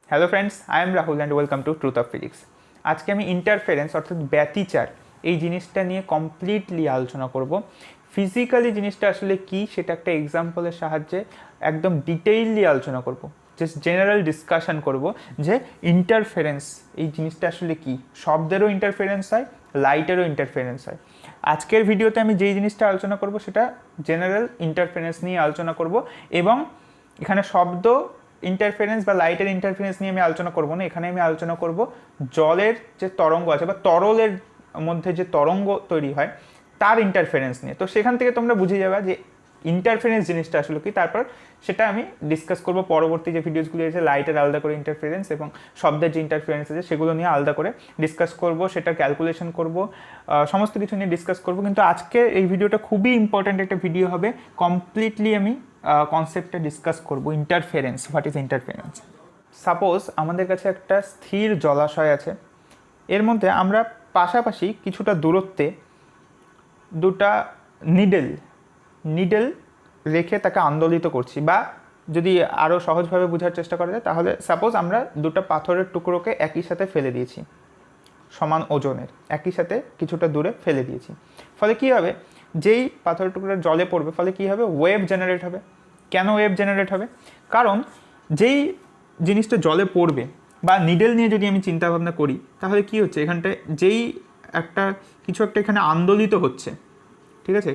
Hello friends, I am Rahul and welcome to truth of physics. আজকে আমি interference অর্থাৎ ব্যতিচার এই জিনিসটা নিয়ে কমপ্লিটলি আলোচনা করব। ফিজিক্যালি জিনিসটা আসলে কি সেটা একটা এক্সাম্পলের সাহায্যে একদম ডিটেইললি আলোচনা করব। জাস্ট জেনারেল ডিসকাশন করব যে ইন্টারফেরেন্স এই জিনিসটা আসলে কি। শব্দেরও ইন্টারফেরেন্স হয়, লাইটেরও ইন্টারফেরেন্স হয়। আজকের ভিডিওতে আমি যেই জিনিসটা আলোচনা করব সেটা জেনারেল ইন্টারফেরেন্স নিয়ে আলোচনা করব এবং এখানে শব্দ ইন্টারফারেন্স বা লাইটের ইন্টারফারেন্স নিয়ে আমি আলোচনা করব না। এখানে আমি আলোচনা করব জলের যে তরঙ্গ আছে বা তরলের মধ্যে যে তরঙ্গ তৈরি হয় তার ইন্টারফারেন্স নিয়ে। তো সেখান থেকে তোমরা বুঝে যাবে যে ইন্টারফারেন্স জিনিসটা আসলে কি। তারপর সেটা আমি ডিসকাস করব পরবর্তী যে ভিডিওসগুলি আছে, লাইটের আলাদা করে ইন্টারফারেন্স এবং শব্দের যে ইন্টারফারেন্স আছে সেগুলো নিয়ে আলাদা করে ডিসকাস করব, সেটা ক্যালকুলেশন করব, সমস্ত কিছু নিয়ে ডিসকাস করব। কিন্তু আজকে এই ভিডিওটা খুবই ইম্পর্ট্যান্ট একটা ভিডিও হবে। কমপ্লিটলি আমি কনসেপ্টটা ডিসকাস করব interference. What is interference? Suppose আমাদের কাছে একটা স্থির জলাশয় আছে, এর মধ্যে আমরা পাশাপাশি কিছুটা দূরত্বে দুটা নিডেল রেখে তাকে আন্দোলিত করছি, বা যদি আরও সহজভাবে বোঝার চেষ্টা করা যায় তাহলে সাপোজ আমরা দুটো পাথরের টুকরোকে একই সাথে ফেলে দিয়েছি, সমান ওজনের, একই সাথে কিছুটা দূরে ফেলে দিয়েছি। ফলে কী হবে, যেই পাথরের টুকরোটা জলে পড়বে ফলে কী হবে, ওয়েভ জেনারেট হবে। কেন ওয়েভ জেনারেট হবে? কারণ যেই জিনিসটা জলে পড়বে বা নিডেল নিয়ে যদি আমি চিন্তা ভাবনা করি তাহলে কি হচ্ছে, এখানটায় যেই কিছু একটা এখানে আন্দোলিত হচ্ছে, ঠিক আছে,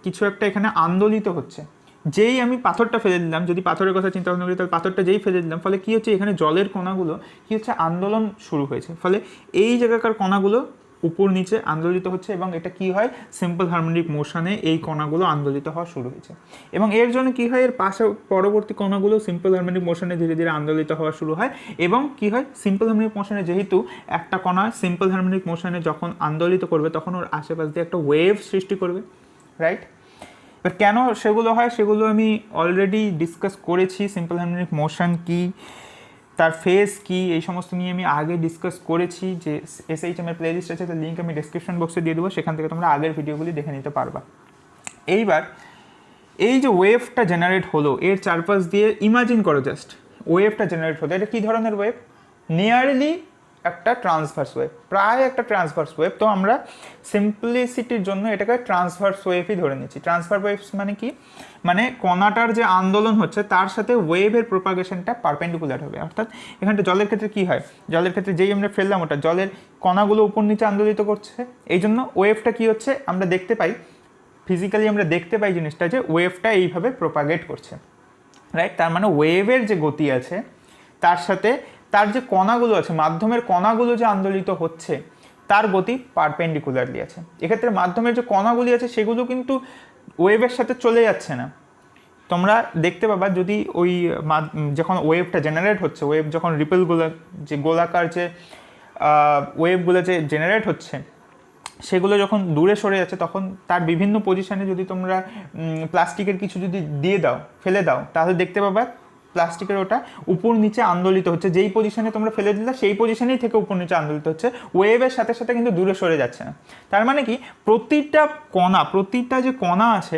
কিছু একটা এখানে আন্দোলিত হচ্ছে। যেই আমি পাথরটা ফেলে দিলাম, যদি পাথরের কথা চিন্তা ভাবনা করি তাহলে পাথরটা যেই ফেলে দিলাম ফলে কী হচ্ছে, এখানে জলের কণাগুলো কী হচ্ছে, আন্দোলন শুরু হয়েছে। ফলে এই জায়গাকার কণাগুলো উপর নিচে আন্দোলিত হচ্ছে এবং এটা কি হয়, সিম্পল হারমোনিক মোশনে এই কণাগুলো আন্দোলিত হওয়া শুরু হয়েছে। এবং এর জন্য কি হয়, এর পরবর্তী কণাগুলো সিম্পল হারমোনিক মোশনে ধীরে ধীরে আন্দোলিত হওয়া শুরু হয়। এবং কি হয়, সিম্পল হারমোনিক মোশনে যেহেতু একটা কণা সিম্পল হারমোনিক মোশনে যখন আন্দোলিত করবে তখন ওর আশেপাশ দিয়ে একটা ওয়েভ সৃষ্টি করবে, রাইট? এবার কেন সেগুলো হয় সেগুলো আমি অলরেডি ডিসকাস করেছি। সিম্পল হারমোনিক মোশন কি, তার ফেজ কি, এই সমস্ত নিয়ে আমি আগে ডিসকাস করেছি। যে SHM এর প্লেলিস্ট আছে, তার লিঙ্ক আমি ডেসক্রিপশন বক্সে দিয়ে দেবো, সেখান থেকে তোমরা আগের ভিডিওগুলি দেখে নিতে পারবা। এইবার এই যে ওয়েভটা জেনারেট হলো, এর চারপাশ দিয়ে ইমাজিন করো জাস্ট ওয়েভটা জেনারেট হলো, এটা কী ধরনের ওয়েভ? নিয়ারলি একটা ট্রান্সভার্স ওয়েভ, প্রায় একটা ট্রান্সভার্স ওয়েভ। তো আমরা সিম্পলিসিটির জন্য এটাকে ট্রান্সভার্স ওয়েভই ধরে নিচ্ছি। ট্রান্সভার্স ওয়েভস মানে কি, মানে কণাটার যে আন্দোলন হচ্ছে তার সাথে ওয়েভের প্রোপাগেশনটা পারপেন্ডিকুলার হবে। অর্থাৎ এখানটা জলের ক্ষেত্রে কি হয়, জলের ক্ষেত্রে যেই আমরা ফেললাম ওটা জলের কণাগুলো উপর নিচে আন্দোলিত করছে, এই জন্য ওয়েভটা কী হচ্ছে আমরা দেখতে পাই, ফিজিক্যালি আমরা দেখতে পাই জিনিসটা যে ওয়েভটা এইভাবে প্রোপাগেট করছে, রাইট? তার মানে ওয়েভের যে গতি আছে তার সাথে তার যে কণাগুলো আছে, মাধ্যমের কণাগুলো যে আন্দোলিত হচ্ছে তার গতি পারপেন্ডিকুলারলি আছে। এক্ষেত্রে মাধ্যমের যে কণাগুলি আছে সেগুলো কিন্তু ওয়েভের সাথে চলে যাচ্ছে না। তোমরা দেখতে পাবা যদি ওই যখন ওয়েভটা জেনারেট হচ্ছে, ওয়েভ যখন রিপেলগুলো যে গোলাকার যে ওয়েভগুলো যে জেনারেট হচ্ছে সেগুলো যখন দূরে সরে যাচ্ছে তখন তার বিভিন্ন পজিশানে যদি তোমরা প্লাস্টিকের কিছু যদি দিয়ে দাও, ফেলে দাও, তাহলে দেখতে পাবা প্লাস্টিকের ওটা উপর নিচে আন্দোলিত হচ্ছে। যেই পজিশনে তোমরা ফেলে দিলে সেই পজিশনেই থেকে উপর নিচে আন্দোলিত হচ্ছে, ওয়েভের সাথে সাথে কিন্তু দূরে সরে যাচ্ছে না। তার মানে কি, প্রতিটা যে কণা আছে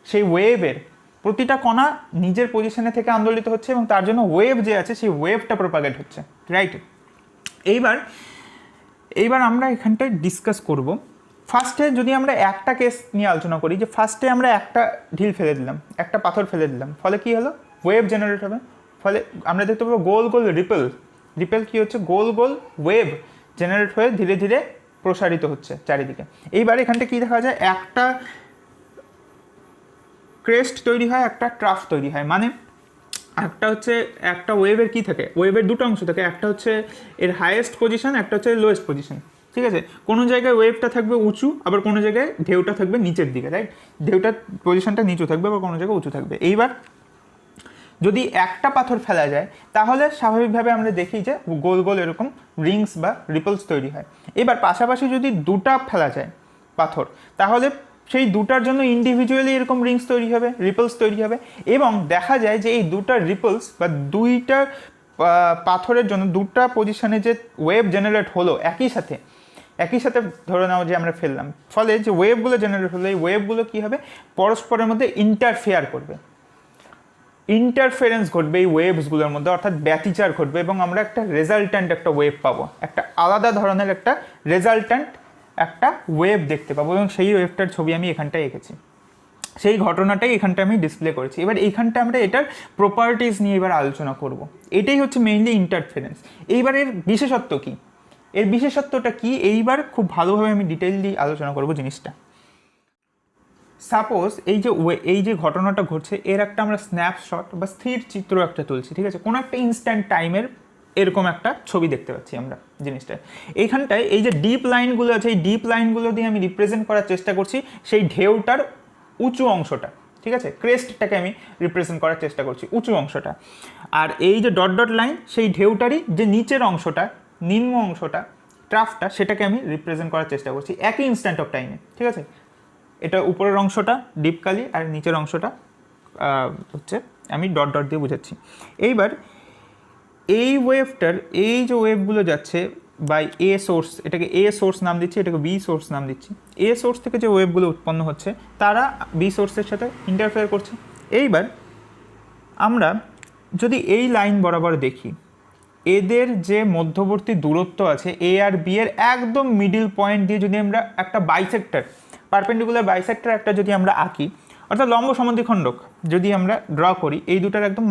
সেই ওয়েভের প্রতিটা কণা নিজের পজিশনে থেকে আন্দোলিত হচ্ছে এবং তার জন্য ওয়েভ যে আছে সেই ওয়েভটা প্রোপাগেট হচ্ছে, রাইট? এইবার আমরা এখানটায় ডিসকাস করব। ফার্স্টে যদি আমরা একটা কেস নিয়ে আলোচনা করি, যে ফার্স্টে আমরা একটা ঢিল ফেলে দিলাম, একটা পাথর ফেলে দিলাম, ফলে কি হলো, ওয়েভ জেনারেট হবে। ফলে আমরা দেখতে পাবো গোল গোল রিপেল কি হচ্ছে, গোল গোল ওয়েভ জেনারেট হয়ে ধীরে ধীরে প্রসারিত হচ্ছে চারিদিকে। এইবার এখানটা কি দেখা যায়, একটা ক্রেস্ট তৈরি হয়, একটা ট্রাফ তৈরি হয়। মানে একটা হচ্ছে একটা ওয়েভের কী থাকে, ওয়েভের দুটো অংশ থাকে, একটা হচ্ছে এর হাইয়েস্ট পজিশন, একটা হচ্ছে লোয়েস্ট পজিশন, ঠিক আছে? কোনো জায়গায় ওয়েভটা থাকবে উঁচু, আবার কোনো জায়গায় ঢেউটা থাকবে নিচের দিকে, রাইট? ঢেউটার পজিশনটা নিচু থাকবে, আবার কোনো জায়গায় উঁচু থাকবে। এইবার যদি একটা পাথর ফেলা যায় তাহলে স্বাভাবিকভাবে আমরা দেখি যে গোল গোল এরকম রিংস বা রিপলস তৈরি হয়। এবার পাশাপাশি যদি দুটা ফেলা যায় পাথর, তাহলে সেই দুটার জন্য ইন্ডিভিজুয়ালি এরকম রিংস তৈরি হবে, রিপলস তৈরি হবে। এবং দেখা যায় যে এই দুটা রিপলস বা দুইটা পাথরের জন্য দুটা পজিশনে যে ওয়েভ জেনারেট হলো একই সাথে ধরে নাও যে আমরা ফেললাম, ফলে যে ওয়েভগুলো জেনারেট হলো এই ওয়েভগুলো কী হবে, পরস্পরের মধ্যে ইন্টারফেয়ার করবে। ইন্টারফারেন্স ঘটবে এই ওয়েভসগুলোর মধ্যে, অর্থাৎ ব্যতিচার ঘটবে, এবং আমরা একটা রেজাল্ট্যান্ট একটা ওয়েভ পাবো, একটা আলাদা ধরনের একটা রেজাল্ট্যান্ট একটা ওয়েভ দেখতে পাবো, এবং সেই ওয়েভটার ছবি আমি এখানটায় এঁকেছি, সেই ঘটনাটাই এখানটা আমি ডিসপ্লে করেছি। এবার এইখানটা আমরা এটার প্রপার্টিজ নিয়ে এবার আলোচনা করব। এটাই হচ্ছে মেইনলি ইন্টারফারেন্স। এইবার এর বিশেষত্ব কী, এর বিশেষত্বটা কি, এইবার খুব ভালোভাবে আমি ডিটেইললি আলোচনা করব জিনিসটা। সাপোজ এই যে ঘটনাটা ঘটছে, এর একটা আমরা স্ন্যাপশট বা স্থির চিত্র একটা তুলছি, ঠিক আছে, কোনো একটা ইনস্ট্যান্ট টাইমের এরকম একটা ছবি দেখতে পাচ্ছি আমরা জিনিসটা। এইখানটায় এই যে ডিপ লাইনগুলো আছে, এই ডিপ লাইনগুলো দিয়ে আমি রিপ্রেজেন্ট করার চেষ্টা করছি সেই ঢেউটার উঁচু অংশটা, ঠিক আছে, ক্রেস্টটাকে আমি রিপ্রেজেন্ট করার চেষ্টা করছি, উঁচু অংশটা। আর এই যে ডট ডট লাইন, সেই ঢেউটারই যে নিচের অংশটা, নিম্ন অংশটা, ট্রাফটা, সেটাকে আমি রিপ্রেজেন্ট করার চেষ্টা করছি একই ইনস্ট্যান্ট অফ টাইমে, ঠিক আছে। এটা উপরের অংশটা ডিপ কালি আর নিচের অংশটা হচ্ছে আমি ডট ডট দিয়ে বোঝাচ্ছি। এইবার এই ওয়েভটার এই যে ওয়েভগুলো যাচ্ছে বাই এ সোর্স, এটাকে এ সোর্স নাম দিচ্ছি, এটাকে বি সোর্স নাম দিচ্ছি। এ সোর্স থেকে যে ওয়েভগুলো উৎপন্ন হচ্ছে তারা বি সোর্সের সাথে ইন্টারফেয়ার করছে। এইবার আমরা যদি এই লাইন বরাবর দেখি, এদের যে মধ্যবর্তী দূরত্ব আছে এ আর বি এর একদম মিডিল পয়েন্ট দিয়ে যদি আমরা একটা বাইসেক্টর, পারপেন্ডিকুলার বাইসেক্টর একটা যদি আমরা আঁকি, অর্থাৎ লম্ব সমদ্বিখণ্ডক যদি আমরা ড্র করি এই দুটার একদম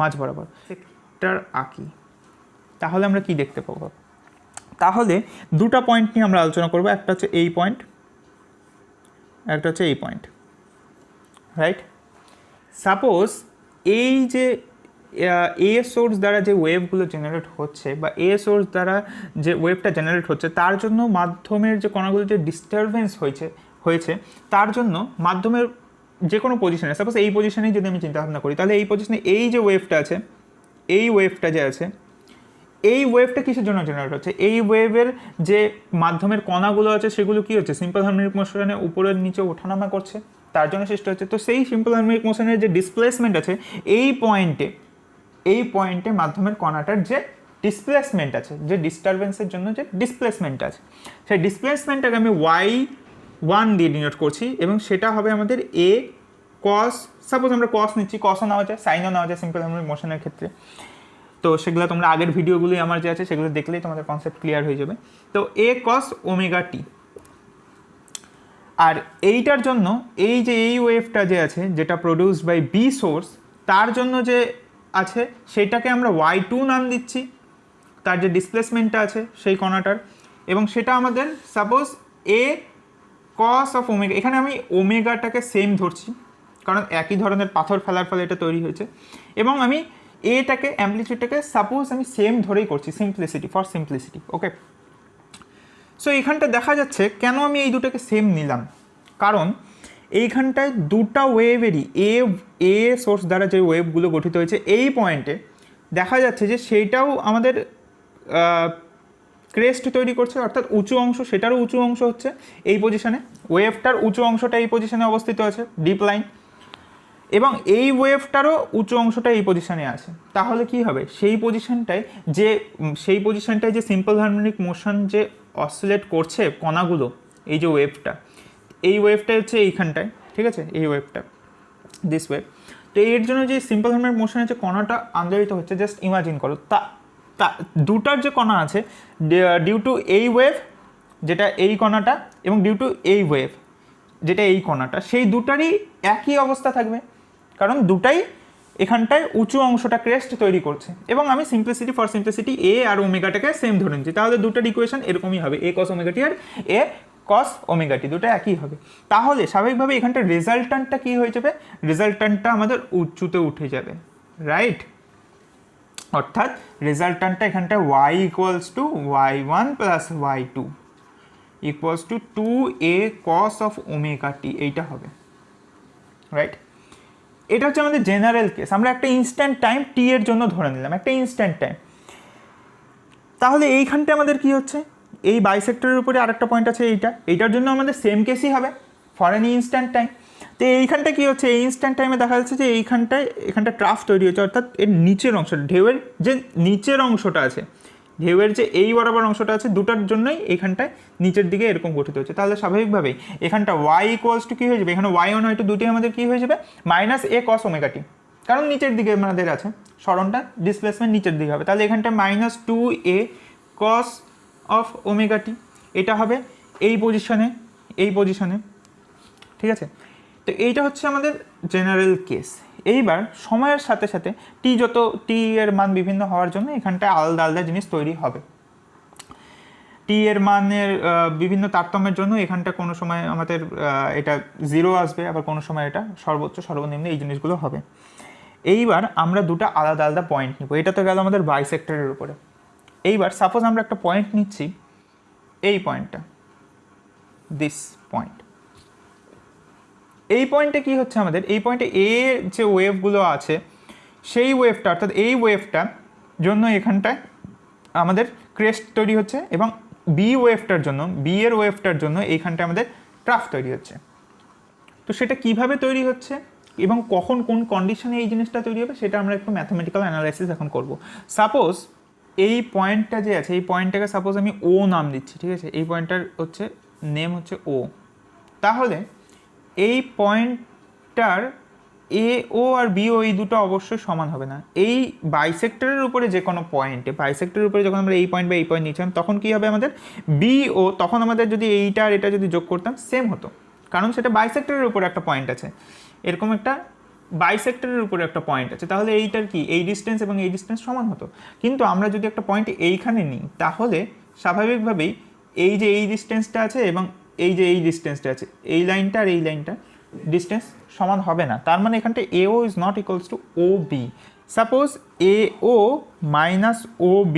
মাঝ বরাবর সেক্টর আঁকি, তাহলে আমরা কি দেখতে পাবো? তাহলে দুটা পয়েন্ট নিয়ে আমরা আলোচনা করবো, একটা হচ্ছে এই পয়েন্ট, একটা হচ্ছে এই পয়েন্ট, রাইট। সাপোজ এই যে এ সোর্স দ্বারা যে ওয়েভগুলো জেনারেট হচ্ছে বা এ সোর্স দ্বারা যে ওয়েভটা জেনারেট হচ্ছে, তার জন্য মাধ্যমের যে কণাগুলো যে ডিস্টারবেন্স হয়েছে তার জন্য মাধ্যমের যে কোনো পজিশনে, সাপোজ এই পজিশনে যদি আমি চিন্তা ভাবনা করি, তাহলে এই পজিশনে এই যে ওয়েভটা আছে, এই ওয়েভটা যে আছে, এই ওয়েভটা কিসের জন্য জেনারেট হচ্ছে? এই ওয়েভের যে মাধ্যমের কণাগুলো আছে সেগুলো কি হচ্ছে? সিম্পল হারমোনিক মোশনে উপরের নিচে ওঠানামা করছে, তার জন্য সৃষ্টি হচ্ছে। তো সেই সিম্পল হারমোনিক মোশনের যে ডিসপ্লেসমেন্ট আছে এই পয়েন্টে মাধ্যমের কণাটার যে ডিসপ্লেসমেন্ট আছে, যে ডিস্টারবেন্সের জন্য যে ডিসপ্লেসমেন্ট আছে, সেই ডিসপ্লেসমেন্টটাকে আমি y1 দিয়ে ডিনোট করছি, এবং সেটা হবে আমাদের এ কস, সাপোজ আমরা কস নিচ্ছি, কসও নেওয়া যায়, সাইনও নেওয়া যায় সিম্পল হারমোনিক মোশনের ক্ষেত্রে। তো সেগুলো তোমরা আগের ভিডিওগুলোই আমার যে আছে সেগুলো দেখলেই তোমাদের কনসেপ্ট ক্লিয়ার হয়ে যাবে। তো এ কস ওমেগা টি, আর এইটার জন্য এই যে এই ওয়েভটা যে আছে যেটা প্রডিউসড বাই বি সোর্স, তার জন্য যে আছে সেটাকে আমরা y2 নাম দিচ্ছি, তার যে ডিসপ্লেসমেন্টটা আছে সেই কণাটার, এবং সেটা আমাদের suppose A cos of omega. এখানে আমি ওমেগাটাকে সেম ধরছি কারণ একই ধরনের পাথর ফেলার ফলে এটা তৈরি হয়েছে, এবং আমি এটাকে অ্যাম্পলিটিউডটাকে সাপোজ আমি সেম ধরেই করছি, simplicity for simplicity, okay. So এইখানটা দেখা যাচ্ছে কেন আমি এই দুটোকে সেম নিলাম, কারণ এইখানটায় দুটা ওয়েভেরই এ সোর্স দ্বারা যে ওয়েভগুলো গঠিত হয়েছে এই পয়েন্টে দেখা যাচ্ছে যে সেইটাও আমাদের ক্রেস্ট তৈরি করছে, অর্থাৎ উঁচু অংশ, সেটারও উঁচু অংশ হচ্ছে এই পজিশনে, ওয়েভটার উঁচু অংশটা এই পজিশনে অবস্থিত আছে ডিপ লাইন, এবং এই ওয়েভটারও উঁচু অংশটা এই পজিশনে আছে। তাহলে কি হবে? সেই পজিশনটায় যে সিম্পল হারমোনিক মোশন যে অসিলেট করছে কণাগুলো, এই যে এই ওয়েভটা হচ্ছে এইখানটায়, ঠিক আছে, এই ওয়েভটা, দিস ওয়েভ। তো এর জন্য যে সিম্পল হারমোনিক মোশনের যে কণাটা আন্দোলিত হচ্ছে, জাস্ট ইমাজিন করো, দুটার যে কণা আছে ডিউ টু এই ওয়েভ যেটা এই কণাটা, এবং ডিউ টু এই ওয়েভ যেটা এই কণাটা, সেই দুটারই একই অবস্থা থাকবে, কারণ দুটাই এখানটায় উঁচু অংশটা ক্রেস্ট তৈরি করছে। এবং আমি সিম্পলিসিটি ফর সিম্পলিসিটি এ আর ওমেগাটাকে সেম ধরে নিচ্ছি, তাহলে দুটার ইকুয়েশন এরকমই হবে, এ কস ওমেগাটি আর এ কস ওমেগাটি, দুটো একই হবে। তাহলে স্বাভাবিকভাবে এখানটার রেজাল্ট্যান্টটা কী হয়ে যাবে? রেজাল্ট্যান্টটা আমাদের উচ্চতে উঠে যাবে, রাইট। অর্থাৎ রেজাল্ট্যান্টটা এখানটায় y equals to y1 plus y2 equals to 2a cos of omega T, এইটা হবে, রাইট। এটা হচ্ছে আমাদের জেনারেল কেস, আমরা একটা ইনস্ট্যান্ট টাইম টি এর জন্য ধরে নিলাম, একটা ইনস্ট্যান্ট টাইম। তাহলে এইখানটা আমাদের কি হচ্ছে? এই বাইসেক্টরের উপরে আরেকটা পয়েন্ট আছে, এইটার জন্য আমাদের সেম কেসই হবে ফর এনি ইনস্ট্যান্ট টাইম। তো এইখানটা কী হচ্ছে? এই ইনস্ট্যান্ট টাইমে দেখা যাচ্ছে যে এখানটা ট্রাফ তৈরি হচ্ছে, অর্থাৎ এর নিচের অংশটা, ঢেউয়ের যে নিচের অংশটা আছে, ঢেউয়ের যে এই বরাবর অংশটা আছে, দুটার জন্যই এখানটায় নিচের দিকে এরকম গঠিত হচ্ছে। তাহলে স্বাভাবিকভাবেই এখানটা y ইকুয়ালস টু কী হয়ে যাবে? এখানে y1 y2 দুটি আমাদের কী হয়ে যাবে? মাইনাস এ কস ওমেগা টি, কারণ নিচের দিকে আমাদের আছে, সরণটা ডিসপ্লেসমেন্ট নিচের দিকে হবে, তাহলে এখানটা -2a cos অফ ওমেগা টি, এটা হবে এই পজিশনে, ঠিক আছে। তো এইটা হচ্ছে আমাদের জেনারেল কেস। এইবার সময়ের সাথে সাথে টি এর মান বিভিন্ন হওয়ার জন্য এখানটায় আলাদা আলাদা জিনিস তৈরি হবে। টি এর মানের বিভিন্ন তারতম্যের জন্য এখানটা কোনো সময় আমাদের এটা 0 আসবে, আবার কোনো সময় এটা সর্বোচ্চ সর্বনিম্ন এই জিনিসগুলো হবে। এইবার আমরা দুটো আলাদা আলাদা পয়েন্ট নিব, এটা তো গেল আমাদের বাইসেক্টরের উপরে। এইবার সাপোজ আমরা একটা পয়েন্ট নিচ্ছি, এই পয়েন্টটা, দিস পয়েন্ট। এই পয়েন্টে কি হচ্ছে আমাদের, এই পয়েন্টে এ যে ওয়েভগুলো আছে সেই ওয়েভটা, অর্থাৎ এই ওয়েভটার জন্য এখানটায় আমাদের ক্রেস্ট তৈরি হচ্ছে, এবং বি এর ওয়েভটার জন্য এইখানটায় আমাদের ট্রাফ তৈরি হচ্ছে। তো সেটা কিভাবে তৈরি হচ্ছে এবং কখন কোন কন্ডিশনে এই জিনিসটা তৈরি হবে সেটা আমরা একটু ম্যাথমেটিক্যাল অ্যানালাইসিস এখন করব। সাপোজ এই পয়েন্টটা যে আছে, এই পয়েন্টটাকে সাপোজ আমি ও নাম দিচ্ছি, ঠিক আছে, এই পয়েন্টটার হচ্ছে নেম হচ্ছে ও। তাহলে এই পয়েন্টটার এ ও আর বি ও এই দুটো অবশ্যই সমান হবে না। এই বাইসেক্টরের উপরে যে কোনো পয়েন্টে, বাইসেক্টরের উপরে যখন আমরা এই পয়েন্ট বা এই পয়েন্ট নিচ্ছিলাম তখন কী হবে আমাদের বি ও, তখন আমাদের যদি এইটা আর এটা যদি যোগ করতাম সেম হতো, কারণ সেটা বাইসেক্টরের উপরে একটা পয়েন্ট আছে, এরকম একটা বাইসেক্টরের উপরে একটা পয়েন্ট আছে, তাহলে এইটার কি এই ডিস্টেন্স এবং এই ডিস্টেন্স সমান হতো। কিন্তু আমরা যদি একটা পয়েন্ট এইখানে নিই তাহলে স্বাভাবিকভাবেই এই যে এই ডিস্টেন্সটা আছে এবং এই যে এই ডিস্টেন্সটা আছে, এই লাইনটা আর এই লাইনটা ডিস্টেন্স সমান হবে না। তার মানে এখানটা AO is not equals to OB। Suppose AO minus OB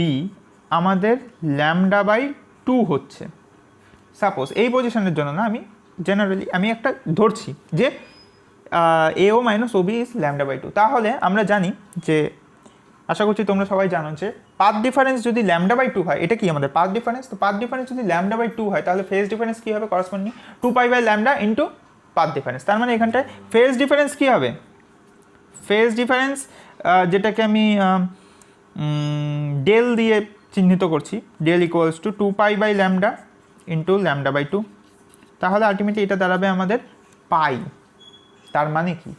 আমাদের λ/2 হচ্ছে। সাপোজ এই পজিশনের জন্য না, আমি জেনারেলি আমি একটা ধরছি যে AO মাইনাস OB ইজ λ/2। তাহলে আমরা জানি যে, আশা করছি তোমরা সবাই জানো যে পাথ ডিফারেন্স যদি λ/2 হয়, এটা কি আমাদের পাথ ডিফারেন্স, তো পাথ ডিফারেন্স যদি λ/2 হয় তাহলে ফেজ ডিফারেন্স কী হবে, করসপন্ডিং 2π/λ ইন্টু পাথ ডিফারেন্স। তার মানে এখানটায় ফেজ ডিফারেন্স কী হবে, ফেজ ডিফারেন্স যেটাকে আমি ডেল দিয়ে চিহ্নিত করছি, ডেল ইকুয়ালস টু 2π/λ ইন্টু λ/2। তাহলে আলটিমেটলি এটা দাঁড়াবে আমাদের পাই। তার মানে কি,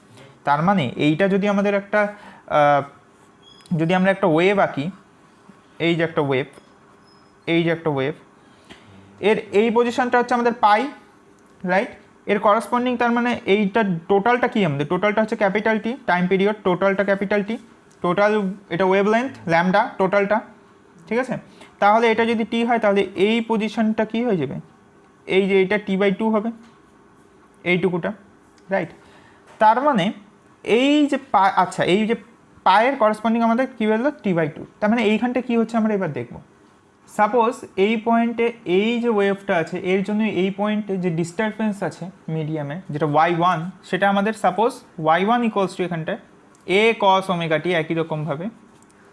তার মানে এইটা যদি আমাদের একটা যদি আমরা একটা ওয়েভ আঁকি, এই যে একটা ওয়েভ, এই যে একটা ওয়েভ, এর এই পজিশনটা হচ্ছে আমাদের পাই, রাইট, এর করসপন্ডিং, তার মানে এইটা টোটালটা কি আমাদের, টোটালটা হচ্ছে ক্যাপিটাল টি, টাইম পিরিয়ড টোটালটা ক্যাপিটাল টি, টোটাল এটা ওয়েভ লেন্থ ল্যামডা টোটালটা, ঠিক আছে। তাহলে এটা যদি টি হয় তাহলে এই পজিশনটা কি হয়ে যাবে, এই যে এইটা T/2 হবে, এইটুকুটা, রাইট। তার মানে এই যে আচ্ছা এই যে পায়ের করসপন্ডিং আমাদের কী বললো T/2। তার মানে এইখানটা কী হচ্ছে আমরা এবার দেখব। সাপোজ এই পয়েন্টে এই যে ওয়েভটা আছে এর জন্য এই পয়েন্টে যে ডিস্টারবেন্স আছে মিডিয়ামে, যেটা y1, সেটা আমাদের সাপোজ y1 ইকুয়ালস টু এখানটায় A cos ωt একই রকমভাবে।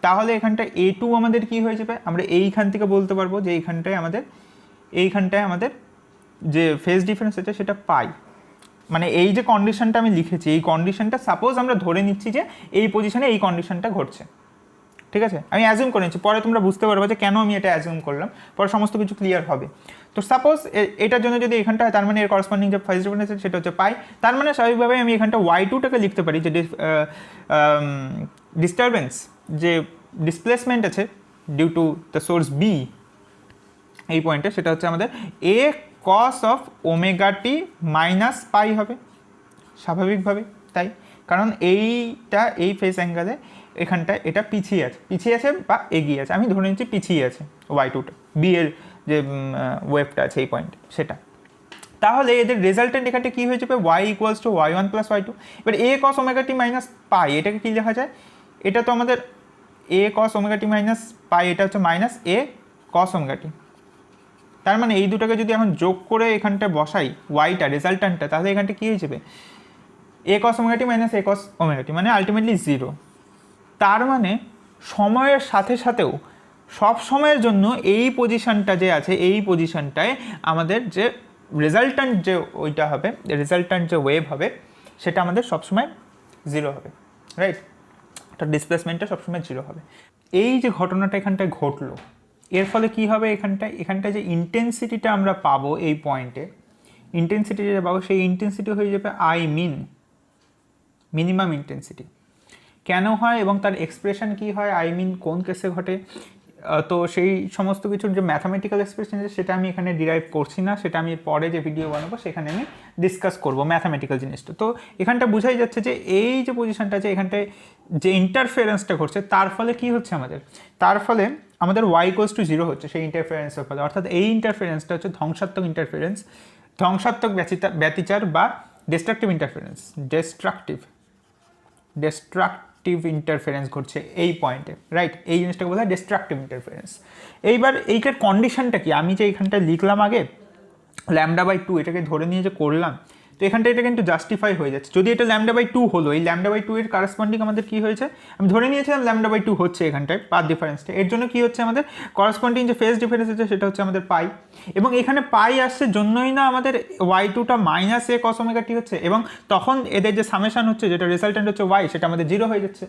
তাহলে এখানটা A2 আমাদের কি হয়ে যাবে, আমরা এইখান থেকে বলতে পারবো যে এইখানটায় আমাদের যে ফেজ ডিফারেন্স আছে সেটা পাই। মানে এই যে কন্ডিশনটা আমি লিখেছি, এই কন্ডিশনটা সাপোজ আমরা ধরে নিচ্ছি যে এই পজিশনে এই কন্ডিশনটা ঘটছে, ঠিক আছে। আমি অ্যাজিউম করে নিচ্ছি, পরে তোমরা বুঝতে পারবে যে কেন আমি এটা অ্যাজিউম করলাম, পরে সমস্ত কিছু ক্লিয়ার হবে। তো সাপোজ এটার জন্য যদি এখানটা হয় তার মানে এর করসপন্ডিং যে ফেজ ডিফারেন্স আছে সেটা হচ্ছে পাই। তার মানে স্বাভাবিকভাবে আমি এখানটা y2টাকে লিখতে পারি যে ডিস্টারবেন্স, যে ডিসপ্লেসমেন্ট আছে due to the source B এই পয়েন্টে, সেটা হচ্ছে আমাদের A cos of ωt minus pi হবে স্বাভাবিকভাবে, তাই, কারণ এইটা এই ফেজ অ্যাঙ্গেলে এখানটা এটা পিছিয়ে আছে বা এগিয়ে আছে, আমি ধরে নিচ্ছি পিছিয়ে আছে y2টা, বি এর যে ওয়েভটা আছে এই পয়েন্ট সেটা। তাহলে এদের রেজাল্টেন্ট এখানটা কী হয়ে যাবে, y equals to y1 plus y2। এবার A cos ωt মাইনাস পাই, এটাকে কী লেখা যায়, এটা তো আমাদের A cos ωt মাইনাস পাই, এটা হচ্ছে মাইনাস A cos ωt। তার মানে এই দুটোকে যদি এখন যোগ করে এখানটা বসাই ওয়াইটা রেজাল্ট্যান্টটা, তাহলে এখানটা কী হয়ে যাবে A cos ωt minus A cos ωt, মানে আলটিমেটলি 0। তার মানে সময়ের সাথে সাথেও সব সময়ের জন্য এই পজিশনটা যে আছে এই পজিশনটায় আমাদের যে রেজাল্ট্যান্ট যে ওইটা হবে, রেজাল্ট্যান্ট যে ওয়েভ হবে সেটা আমাদের সবসময় 0 হবে, রাইট। তার ডিসপ্লেসমেন্টটা সবসময় 0 হবে। এই যে ঘটনাটা এখানটায় ঘটলো, এর ফলে কি হবে, এখানটায় যে ইন্টেন্সিটিটা আমরা পাবো এই পয়েন্টে, ইন্টেন্সিটি যেটা পাবো সেই ইন্টেন্সিটি হয়ে যাবে মিনিমাম ইন্টেন্সিটি। কেন হয় এবং তার এক্সপ্রেশন কি হয়, আই মিন কোন কেসে ঘটে। তো সেই সমস্ত কিছুর যে ম্যাথামেটিক্যাল এক্সপ্রেশন আছে সেটা আমি এখানে ডিরাইভ করছি না, সেটা আমি পরে যে ভিডিও বানাবো সেখানে আমি ডিসকাস করবো ম্যাথামেটিক্যাল জিনিসটা। তো এখানটা বোঝাই যাচ্ছে যে এই যে পজিশনটা আছে এখানটায় যে ইন্টারফারেন্সটা ঘটছে তার ফলে কি হচ্ছে আমাদের, তার ফলে আমাদের y=0 হচ্ছে সেই ইন্টারফারেন্সের ফলে। অর্থাৎ এই ইন্টারফারেন্সটা হচ্ছে ধ্বংসাত্মক ইন্টারফারেন্স, ধ্বংসাত্মক ব্যতিচার বা ডিস্ট্রাকটিভ ইন্টারফারেন্স, ডিস্ট্রাকটিভ ইন্টারফারেন্স ঘটছে এই পয়েন্টে, রাইট। এই জিনিসটাকে বলা হয় ডিস্ট্রাকটিভ ইন্টারফারেন্স। এইবার এইটার কন্ডিশনটা কি, আমি যে এখানটা লিখলাম আগে λ/2 এটাকে ধরে নিয়ে যে করলাম, তো এখানটা এটা কিন্তু জাস্টিফাই হয়ে যাচ্ছে। যদি এটা λ/2 হলো, এই λ/2 এর কারেসপন্ডিং আমাদের কি হয়েছে, আমি ধরে নিয়েছিলাম λ/2 হচ্ছে এখানটায় পাথ ডিফারেন্সটা, এর জন্য কি হচ্ছে আমাদের করেসপন্ডিং যে ফেজ ডিফারেন্স আছে সেটা হচ্ছে আমাদের পাই, এবং এখানে পাই আসছে জন্যই না আমাদের y2টা -a cos ωt হচ্ছে, এবং তখন এদের যে সামেশন হচ্ছে যেটা রেজাল্টেন্ট হচ্ছে y সেটা আমাদের 0 হয়ে যাচ্ছে।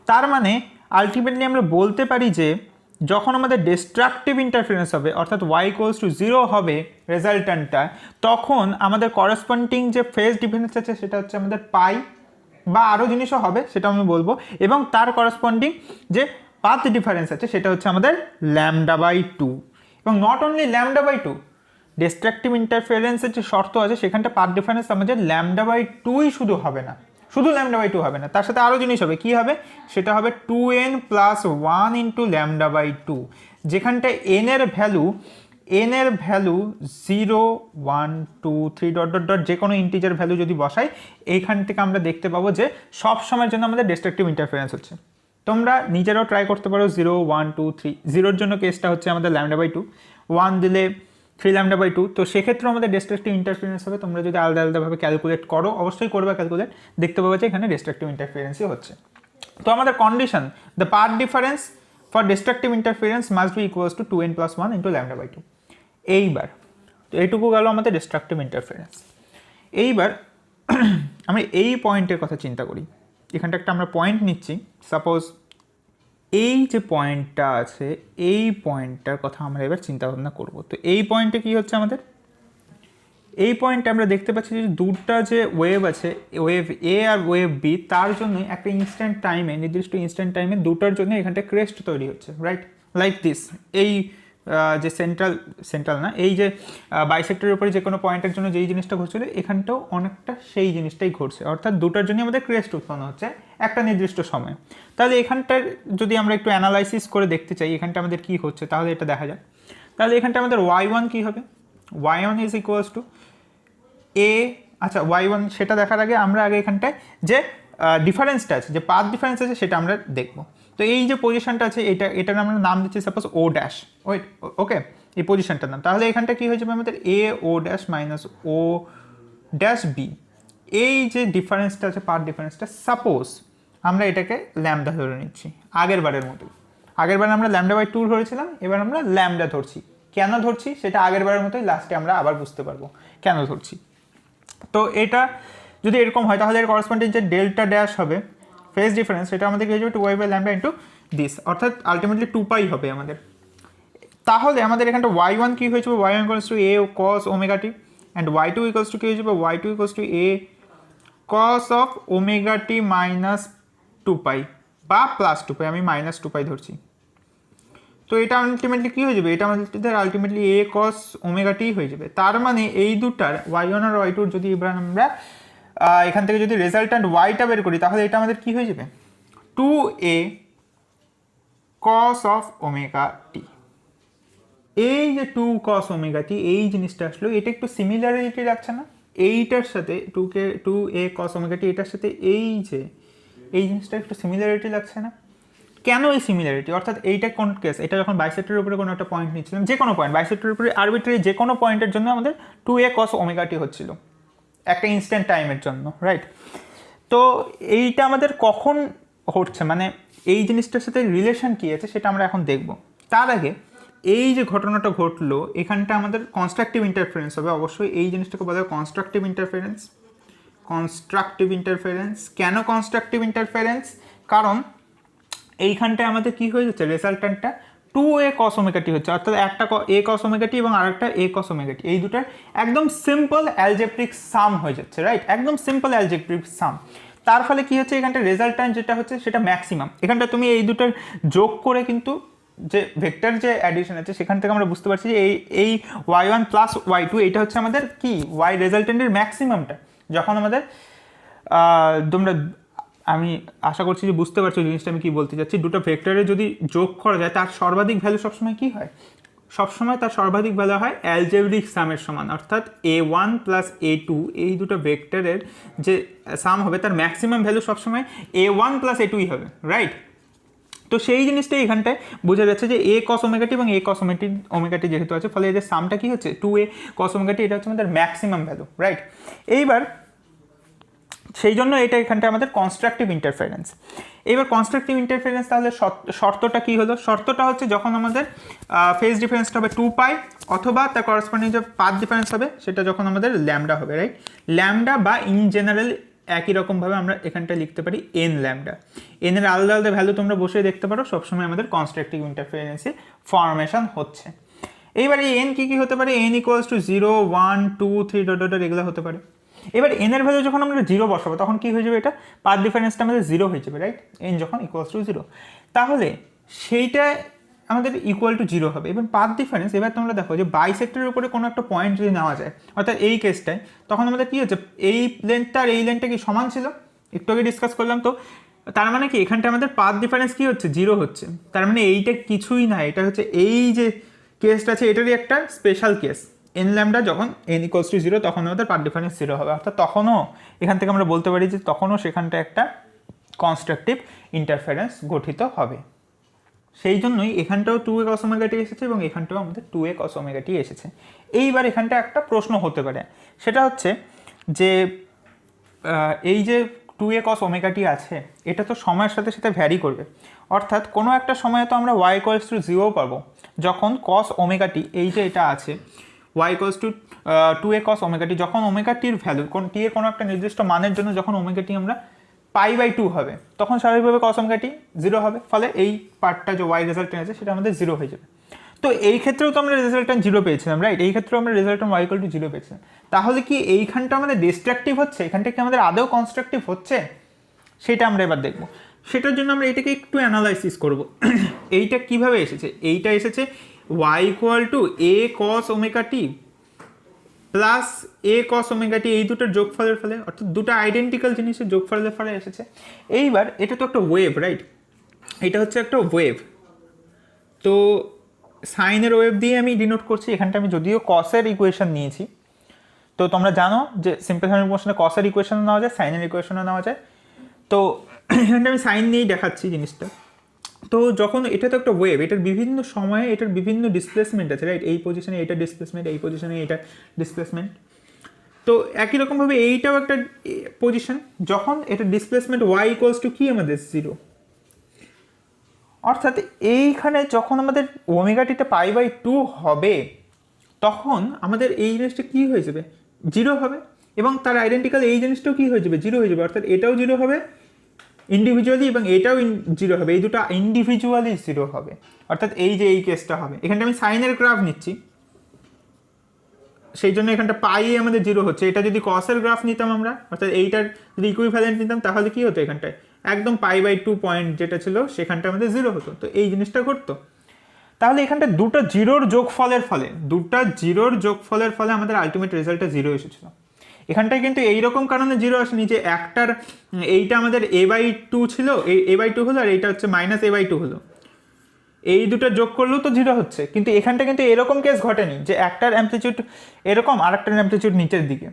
তার মানে আলটিমেটলি আমরা বলতে পারি যে যখন আমাদের ডিস্ট্রাকটিভ ইন্টারফারেন্স হবে অর্থাৎ y=0 হবে রেজাল্ট্যান্টটা, তখন আমাদের করেসপন্ডিং যে ফেজ ডিফারেন্স আছে সেটা হচ্ছে আমাদের পাই, বা আরও জিনিসও হবে সেটা আমি বলবো, এবং তার করেসপন্ডিং যে পাথ ডিফারেন্স আছে সেটা হচ্ছে আমাদের λ/2। এবং নট অনলি λ/2, ডিস্ট্রাকটিভ ইন্টারফারেন্সের যে শর্ত আছে সেখানটা পাথ ডিফারেন্স আমাদের λ/2ই শুধু হবে না, শুধু λ/2 হবে না, তার সাথে আরও জিনিস হবে। কি হবে সেটা হবে 2n + 1 × λ/2, যেখানটা n এর ভ্যালু 0 1 2 3 ... যে কোনো ইন্টিজার ভ্যালু যদি বসাই, এইখান থেকে আমরা দেখতে পাবো যে সব সময়ের জন্য আমাদের ডিস্ট্রাকটিভ ইন্টারফারেন্স হচ্ছে। তোমরা নিজেরাও ট্রাই করতে পারো 0 1 2 3, 0-র জন্য কেসটা হচ্ছে আমাদের λ/2, 1 দিলে 3λ/2, তো সেক্ষেত্রে আমাদের ডিস্ট্রাকটিভ ইন্টারফারেন্স হবে। তোমরা যদি আলাদা আলাদাভাবে ক্যালকুলেট করো, অবশ্যই করবে ক্যালকুলেট, দেখতে পাবে যে এখানে ডিস্ট্রাকটিভ ইন্টারফারেন্সই হচ্ছে। তো আমাদের condition, the path difference for destructive interference must be equals to 2n + 1 × λ/2। এইবার তো এইটুকু গেল আমাদের ডিস্ট্রাকটিভ ইন্টারফারেন্স। এইবার আমরা এই পয়েন্টের কথা চিন্তা করি, এখানটা একটা আমরা পয়েন্ট নিচ্ছি, সাপোজ এই যে পয়েন্টটা আছে এই পয়েন্টটার কথা আমরা এবার চিন্তা ভাবনা করব। তো এই পয়েন্টে কি হচ্ছে আমাদের, এই পয়েন্টে আমরা দেখতে পাচ্ছি যে দুটা যে ওয়েভ আছে, ওয়েভ এ আর ওয়েভ বি, তার জন্য একটা ইনস্ট্যান্ট টাইমে, নির্দিষ্ট ইনস্ট্যান্ট টাইমে দুটার জন্য এখানটা ক্রেস্ট তৈরি হচ্ছে, রাইট, লাইক দিস। এই যে সেন্ট্রাল না, এই যে বাইসেক্টরের উপরে যে কোনো পয়েন্টের জন্য যেই জিনিসটা ঘটছিল এখানটাও অনেকটা সেই জিনিসটাই ঘটছে, অর্থাৎ দুটার জন্য আমাদের ক্রেস্ট উৎপন্ন হচ্ছে একটা নির্দিষ্ট সময়। তাহলে এখানটার যদি আমরা একটু অ্যানালাইসিস করে দেখতে চাই এখানটা আমাদের কি হচ্ছে, তাহলে এটা দেখা যাক। তাহলে এখানটা আমাদের y1 কি হবে, y1 = a, আচ্ছা y1 সেটা দেখার আগে আমরা আগে এখানটায় যে ডিফারেন্সটা আছে, যে পাথ ডিফারেন্স আছে সেটা আমরা দেখব। তো এই যে পজিশনটা আছে এটার আমরা নাম দিচ্ছি সাপোজ o', ওয়েট, ওকে, এই পজিশনটার নাম। তাহলে এখানটা কি হয়ে যাবে আমাদের a o' - o'(b), এই যে ডিফারেন্সটা আছে পাথ ডিফারেন্সটা, সাপোজ আমরা এটাকে ল্যামডা ধরে নিচ্ছি আগের বারের মতো। আগের বার আমরা λ/2 ধরেছিলাম, এবার আমরা ল্যামডা ধরছি। কেন ধরছি সেটা আগের বারের মতোই লাস্টে আমরা আবার বুঝতে পারবো কেন ধরছি। তো এটা যদি এরকম হয় তাহলে এর করেসপন্ডিং যে ডেল্টা ড্যাশ হবে ফেজ ডিফারেন্স, সেটা আমাদের কি হয়ে যাবে 2y/λ × দিস, অর্থাৎ আলটিমেটলি 2π হবে আমাদের। তাহলে আমাদের এখানটা y1 কি হয়ে যাবে, y1 = a cos ωt, and y2 = কি হয়ে যাবে, y2 = a cos of ωt - 2π বা +2π, আমি -2π ধরছি। তো এটা আলটিমেটলি কী হয়ে যাবে, এটা আমাদের আলটিমেটলি a cos ωt হয়ে যাবে। তার মানে এই দুটার y1 আর y2 যদি এবার আমরা এখান থেকে যদি রেজাল্ট্যান্ট yটা বের করি তাহলে এটা আমাদের কি হয়ে যাবে, 2a cos of ωt। এই যে 2 cos ωt এই জিনিসটা আসলো, এটা একটু সিমিলারিটি রাখছে না এইটার সাথে, 2a cos ωt এটার সাথে এই যে এই জিনিসটা একটু সিমিলারিটি লাগছে না? কেন এই সিমিলারিটি, অর্থাৎ এইটা কোন কেস, এটা যখন বাইসেক্টরের উপরে কোনো একটা পয়েন্ট নিচ্ছিলাম, যে কোনো পয়েন্ট বাইসেক্টরের উপরে আরবিট্রারি যে কোনো পয়েন্টের জন্য আমাদের 2a cos ωt হচ্ছিল একটা ইনস্ট্যান্ট টাইমের জন্য, রাইট। তো এইটা আমাদের কখন হচ্ছে, মানে এই জিনিসটার সাথে রিলেশন কী আছে সেটা আমরা এখন দেখব। তার আগে এই যে ঘটনাটা ঘটলো এখানটা আমাদের কনস্ট্রাকটিভ ইন্টারফারেন্স হবে, অবশ্যই এই জিনিসটাকে বলা হয় কনস্ট্রাকটিভ ইন্টারফারেন্স। কেন কনস্ট্রাকটিভ ইন্টারফারেন্স, কারণ এইখানটায় আমাদের কি হয়ে যাচ্ছে, রেজাল্ট্যান্টটা 2a cos ωt হচ্ছে, অর্থাৎ একটা a cos ωt এবং আরেকটা a cos ωt, এই দুটার একদম সিম্পল অ্যালজেব্রিক সাম হয়ে যাচ্ছে, রাইট, একদম সিম্পল অ্যালজেব্রিক সাম। তার ফলে কি হচ্ছে এখানটা রেজাল্ট্যান্ট যেটা হচ্ছে সেটা ম্যাক্সিমাম। এখানটা তুমি এই দুটোর যোগ করে কিন্তু যে ভেক্টর যে অ্যাডিশন আছে সেখান থেকে আমরা বুঝতে পারছি যে এই y1 প্লাস y2 এইটা হচ্ছে আমাদের কি y রেজাল্টেন্টের ম্যাক্সিমামটা। যখন আমাদের তোমরা, আমি আশা করছি যে বুঝতে পারছো জিনিসটা আমি কি বলতে চাচ্ছি, দুটো ভেক্টরে যদি যোগ করা যায় তার সর্বাধিক ভ্যালু সবসময় কি হয়, সবসময় তার সর্বাধিক ভ্যালু হয় অ্যালজেব্রিক সামের সমান, অর্থাৎ a1 প্লাস a2 এই দুটো ভেক্টরের যে সাম হবে তার ম্যাক্সিমাম ভ্যালু সবসময় a1 প্লাস a2ই হবে, রাইট? তো সেই জিনিসটাই এখানটায় বোঝা যাচ্ছে যে a cos ওমেগা টি এবং a cos ওমেগা টি যেহেতু আছে, ফলে এদের সামটা কি হচ্ছে 2a cos ওমেগা টি, এটা হচ্ছে আমাদের ম্যাক্সিমাম ভ্যালু, রাইট? এইবার সেই জন্য এটা এখানটা আমাদের কনস্ট্রাকটিভ ইন্টারফারেন্স। এবার কনস্ট্রাকটিভ ইন্টারফারেন্স তাহলে শর্তটা কি হলো? শর্তটা হচ্ছে যখন আমাদের ফেজ ডিফারেন্সটা হবে 2π অথবা তার করসপন্ডিং যে পাথ ডিফারেন্স হবে সেটা যখন আমাদের ল্যামডা হবে, রাইট? ল্যামডা বা ইন জেনারেল একই রকমভাবে আমরা এখানটা লিখতে পারি n ল্যামডা। n এর আলাদা আলাদা ভ্যালু তোমরা বসে দেখতে পারো, সবসময় আমাদের কনস্ট্রাকটিভ ইন্টারফারেন্সে ফর্মেশন হচ্ছে। এইবার এই n কী হতে পারে? n equals to 0 1 2 3 dot dot এগুলো হতে পারে। এবার n এর ভ্যালু যখন আমরা 0 বসাবো তখন কি হয়ে যাবে? এটা পাথ ডিফারেন্সটা আমাদের 0 হয়ে যাবে, রাইট? n যখন ইকুয়ালস টু 0, তাহলে সেইটা আমাদের ইকুয়াল টু 0 হবে। এবার পাথ ডিফারেন্স, এবার তোমরা দেখো যে বাইসেক্টরের উপরে কোনো একটা পয়েন্ট যদি নেওয়া যায়, অর্থাৎ এই কেসটায়, তখন আমাদের কী হচ্ছে, এই লেন্থটা আর এই লেন্থটা কি সমান ছিল? একটু আগে ডিসকাস করলাম। তো তার মানে কি এখানটা আমাদের পাথ ডিফারেন্স কি হচ্ছে? 0 হচ্ছে। তার মানে এইটা কিছুই না, এটা হচ্ছে এই যে কেসটা আছে এটারই একটা স্পেশাল কেস। n ল্যামডা যখন n ইকুয়ালস টু 0 তখন আমাদের পাথ ডিফারেন্স 0 হবে, অর্থাৎ তখনও এখান থেকে আমরা বলতে পারি যে তখনও সেখানটা একটা কনস্ট্রাকটিভ ইন্টারফারেন্স গঠিত হবে। সেই জন্যই এখানটাও 2a cos ওমেগা টি এসেছে এবং এখানটাও আমাদের 2a cos ওমেগা টি এসেছে। এইবার এখানটা একটা প্রশ্ন হতে পারে, সেটা হচ্ছে যে এই যে 2a cos ওমেগা টি আছে এটা তো সময়ের সাথে সাথে ভ্যারি করবে, অর্থাৎ কোনো একটা সময়ে তো আমরা y ইকুয়ালস টু 0 পাবো যখন cos ওমেগা টি, এই যে এটা আছে y equals to 2a cos omega T, যখন ওমেগা টির ভ্যালু টি এর কোনো একটা নির্দিষ্ট মানের জন্য যখন ওমেগা টি আমরা π/2 হবে তখন স্বাভাবিকভাবে cos ওমেগা টি 0 হবে, ফলে এই পার্টটা যে y রেজাল্টেন্ট আছে সেটা আমাদের 0 হয়ে যাবে। তো এই ক্ষেত্রেও তো আমরা রেজাল্টেন্ট 0 পেয়েছিলাম, রাইট? এই ক্ষেত্রেও আমরা রেজাল্টেন্ট y ইকুয়াল টু 0 পেয়েছিলাম। তাহলে কি এইখানটা আমাদের ডিস্ট্রাকটিভ হচ্ছে, এখানটা কি আমাদের আদৌ কনস্ট্রাকটিভ হচ্ছে, সেটা আমরা এবার দেখব। সেটার জন্য আমরা এটাকে একটু অ্যানালাইসিস করব। এইটা কিভাবে এসেছে? এইটা এসেছে y equal to a cos omega T plus a cos omega T, এই দুটোর যোগফলের ফলে, অর্থাৎ দুটো আইডেন্টিক্যাল জিনিসের যোগফলের ফলে এসেছে। এইবার এটা তো একটা ওয়েভ, রাইট? এটা হচ্ছে একটা ওয়েভ, তো সাইনের ওয়েভ দিয়ে আমি ডিনোট করছি। এখানটা আমি যদিও কসের ইকুয়েশন নিয়েছি, তো তোমরা জানো যে সিম্পল হার্মোনিক মোশনে কসের ইকুয়েশনও নেওয়া যায়, সাইনের ইকুয়েশনও নেওয়া যায়। তো এখানটা আমি সাইন নিয়েই দেখাচ্ছি জিনিসটা। তো যখন এটা তো একটা ওয়েভ, এটার বিভিন্ন সময়ে এটার বিভিন্ন ডিসপ্লেসমেন্ট আছে, রাইট? এই পজিশনে এটা ডিসপ্লেসমেন্ট, এই পজিশনে এটা ডিসপ্লেসমেন্ট। তো একই রকমভাবে এইটাও একটা পজিশন, যখন এটা ডিসপ্লেসমেন্ট y ইকুয়ালস টু কি আমাদের 0, অর্থাৎ এইখানে যখন আমাদের ওমেগা টিটা π/2 হবে তখন আমাদের এই জিনিসটা কী হয়ে যাবে? 0 হবে, এবং তার আইডেন্টিক্যাল এই জিনিসটাও কী হয়ে যাবে? 0 হয়ে যাবে, অর্থাৎ এটাও 0 হবে ইন্ডিভিজুয়ালি এবং এটাও 0 হবে, এই দুটো ইন্ডিভিজুয়ালি 0 হবে, অর্থাৎ এই যে এই কেসটা হবে। এখানটা আমি সাইনের গ্রাফ নিচ্ছি, সেই জন্য এখানটা পাই আমাদের 0 হচ্ছে। এটা যদি কসের গ্রাফ নিতাম আমরা, অর্থাৎ এইটার যদি ইকুইভ্যালেন্ট নিতাম তাহলে কি হতো? এখানটায় একদম π/2 পয়েন্ট যেটা ছিল সেখানটা আমাদের 0 হতো, তো এই জিনিসটা ঘটতো। তাহলে এখানটা দুটো জিরোর যোগফলের ফলে আমাদের আলটিমেট রেজাল্টটা 0 এসেছিল। এখানটায় কিন্তু এইরকম কারণে 0 আসেনি যে একটার এইটা আমাদের a/2 ছিল, এই a/2 হলো, আর এইটা হচ্ছে -a/2 হলো, এই দুটো যোগ করলেও তো 0 হচ্ছে। কিন্তু এখানটা কিন্তু এরকম কেস ঘটেনি যে একটার অ্যামপ্লিটিউড এরকম আর একটার অ্যামপ্লিটিউড নিচের দিকে,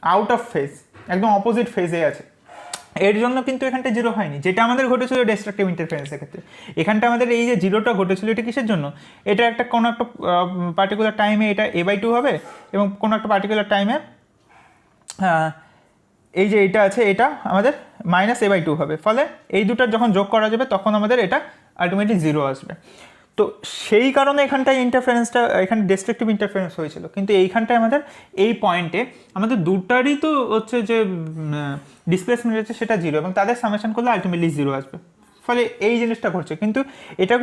আউট অফ ফেজ, একদম অপোজিট ফেজে আছে, এর জন্য কিন্তু এখানটা 0 হয়নি, যেটা আমাদের ঘটেছিল ডিস্ট্রাকটিভ ইন্টারফারেন্সের ক্ষেত্রে। এখানটা আমাদের এই যে 0টা ঘটেছিল এটা কিসের জন্য? এটা একটা কোনো একটা পার্টিকুলার টাইমে এটা a/2 হবে এবং কোনো একটা পার্টিকুলার টাইমে এই যে এটা আছে এটা আমাদের -a/2 হবে, ফলে এই দুটার যখন যোগ করা যাবে তখন আমাদের এটা আলটিমেটলি 0 আসবে। তো সেই কারণে এখানটায় ইন্টারফারেন্সটা, এখানে ডিস্ট্রাকটিভ ইন্টারফারেন্স হয়েছিল। কিন্তু এইখানটায় আমাদের এই পয়েন্টে আমাদের দুটারই তো হচ্ছে যে ডিসপ্লেসমেন্ট হচ্ছে সেটা 0 এবং তাদের সামেশন করলে আলটিমেটলি 0 আসবে, ফলে এই জিনিসটা ঘটছে। কিন্তু এটা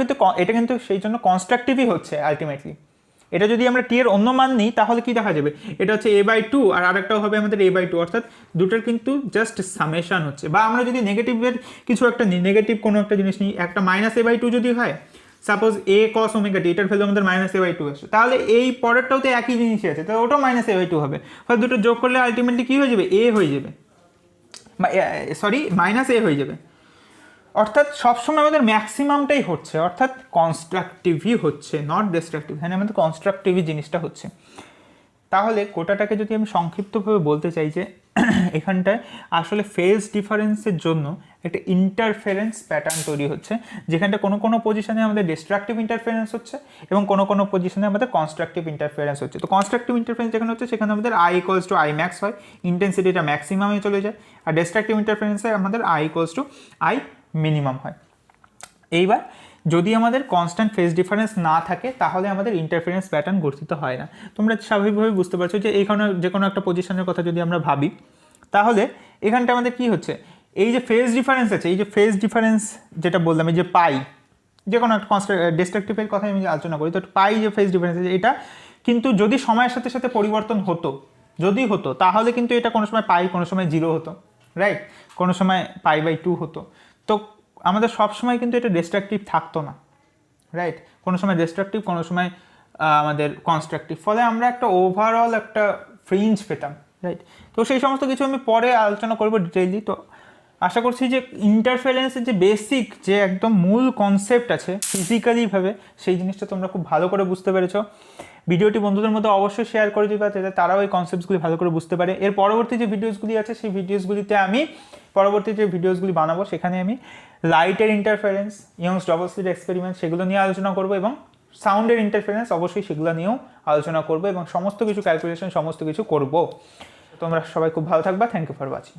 কিন্তু সেই জন্য কনস্ট্রাকটিভই হচ্ছে আলটিমেটলি, এটা যদি আমরা টি এর অন্য মান নিই তাহলে কি দেখা যাবে, এটা হচ্ছে a/2 আর আরেকটাও হবে আমাদের a/2, অর্থাৎ দুটোর কিন্তু জাস্ট সামেশন হচ্ছে। বা আমরা যদি নেগেটিভের কিছু একটা নিই, নেগেটিভ কোনো একটা জিনিস নিই, একটা -a/2 যদি হয়, সাপোজ a cos ওমেগা টি, এটার ভ্যালু আমাদের -a/2 আসছে, তাহলে এই পরেরটাও তো একই জিনিসই আছে, তাহলে ওটাও -a/2 হবে। ফলে দুটো যোগ করলে আলটিমেটলি কী হয়ে যাবে, a হয়ে যাবে, সরি -a হয়ে যাবে। অর্থাৎ সবসময় আমাদের ম্যাক্সিমামটাই হচ্ছে, অর্থাৎ কনস্ট্রাকটিভই হচ্ছে, নট ডিস্ট্রাকটিভ। হ্যাঁ, আমাদের কনস্ট্রাকটিভই জিনিসটা হচ্ছে। তাহলে কোটাটাকে যদি আমি সংক্ষিপ্তভাবে বলতে চাই যে এখানটায় আসলে ফেজ ডিফারেন্সের জন্য একটা ইন্টারফারেন্স প্যাটার্ন তৈরি হচ্ছে, যেখানটা কোনো কোনো পজিশনে আমাদের ডিস্ট্রাকটিভ ইন্টারফারেন্স হচ্ছে এবং কোনো কোনো পজিশনে আমাদের কনস্ট্রাকটিভ ইন্টারফারেন্স হচ্ছে। তো কনস্ট্রাকটিভ ইন্টারফারেন্স যেখানে হচ্ছে সেখানে আমাদের I = I max হয়, ইন্টেন্সিটিটা ম্যাক্সিমামে চলে যায়, আর ডিস্ট্রাকটিভ ইন্টারফারেন্সে আমাদের I = I minimum হয়। এইবার যদি আমাদের কনস্ট্যান্ট ফেজ ডিফারেন্স না থাকে তাহলে আমাদের ইন্টারফারেন্স প্যাটার্ন গঠিত হয় না। তোমরা স্বাভাবিকভাবে বুঝতে পারছো যে এইখানে যে কোনো একটা পজিশনের কথা যদি আমরা ভাবি, তাহলে এখানটা আমাদের কি হচ্ছে, এই যে ফেজ ডিফারেন্স আছে, এই যে ফেজ ডিফারেন্স যেটা বললাম, এই যে পাই, যে কোনো একটা ডিস্ট্রাকটিভের কথা আমি আলোচনা করি, তো পাই যে ফেজ ডিফারেন্স আছে, এটা কিন্তু যদি সময়ের সাথে সাথে পরিবর্তন হতো, যদি হতো, তাহলে কিন্তু এটা কোনো সময় পাই, কোনো সময় 0 হতো, রাইট, কোনো সময় π/2 হতো। তো আমাদের সব সময় কিন্তু এটা ডিস্ট্রাকটিভ থাকতো না, রাইট, কোনো সময় ডিস্ট্রাকটিভ, কোনো সময় আমাদের কনস্ট্রাকটিভ, ফলে আমরা একটা ওভারঅল একটা ফ্রিঞ্জ পেতাম, রাইট। তো সেই সমস্ত কিছু আমি পরে আলোচনা করবো ডিটেইলি। তো আশা করছি যে ইন্টারফারেন্সের যে বেসিক, যে একদম মূল কনসেপ্ট আছে ফিজিক্যালিভাবে, সেই জিনিসটা তোমরা খুব ভালো করে বুঝতে পেরেছো। ভিডিওটি বন্ধুদের মধ্যে অবশ্যই শেয়ার করে দিবা, যাতে তারাও এই কনসেপ্টসগুলি ভালো করে বুঝতে পারে। এর পরবর্তী যে ভিডিওসগুলি আছে সেই ভিডিওসগুলিতে আমি পরবর্তী যে ভিডিওসগুলি বানাবো সেখানে আমি লাইটের interference, Young's double slit experiment, সেগুলো নিয়ে আলোচনা করবো, এবং সাউন্ডের ইন্টারফারেন্স অবশ্যই সেগুলো নিয়েও আলোচনা করবো, এবং সমস্ত কিছু ক্যালকুলেশন সমস্ত কিছু করবো। তোমরা সবাই খুব ভালো থাকবা। Thank you for watching.